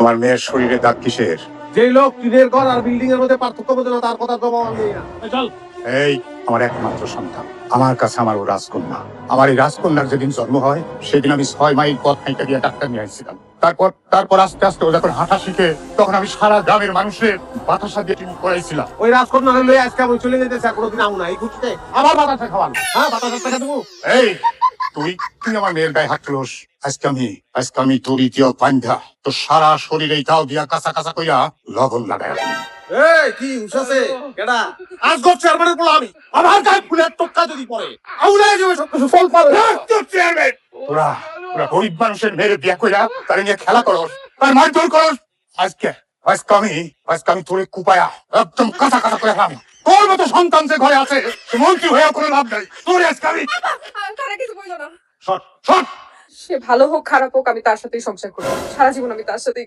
আমার মেয়ের শরীরে দাগ কিসের? যে লোক টিনের ঘর আর বিল্ডিং এর মধ্যে পার্থক্য বোঝে না তার কথা তো নেই না। চল। এই আমার একমাত্র সন্তান, আমার কাছে আমার ও রাজকন্যা। আমার এই রাজকন্যার যেদিন জন্ম হয় সেদিন আমি 6 মাইল পথ হাঁটা দিয়ে ডাক্তার নিয়ে আসছিলাম। তারপর আস্তে আস্তে ও যখন হাঁটা শিখে তখন আমি সারা গ্রামের মানুষের বাতাসা দিয়ে টিম করাইছিলাম। ওই রাজকন্যা লই আজকে আমি চলে যেতেছে কোনোদিন আমু না এই খুঁজতে আবার বাতাসা খাওয়ান। হ্যাঁ বাতাসা টাকা দেবো। এই তুই তুই আমার মেয়ের গায়ে হাত তুলোস। আজকে আমি তোর ইতিও পান্ধা তো সারা শরীরে তাও দিয়া কাঁচা কাঁচা কইয়া লবণ লাগাই। এই কি উঠাছে কেডা আজ গো চেয়ারম্যানের বলা আমি আমার গায়ে ফুলের টক্কা যদি পড়ে আউলাই যাবে সব কিছু ফল পাবে। চেয়ারম্যান তোরা তোরা গরিব মানুষের মেয়ের বিয়া কইরা তার নিয়ে খেলা করস, তার মারধর করস। আজকে আমি তোরে কুপায়া একদম কাঁচা কাঁচা করে খাম। তোর মতো সন্তান যে ঘরে আছে সে মন্ত্রী হয়ে কোনো লাভ নাই। তোরে আজকে আমি তারা কিছু বললো না। শট শট সে ভালো হোক খারাপ হোক আমি তার সাথেই সংসার করবো, সারা জীবন আমি তার সাথেই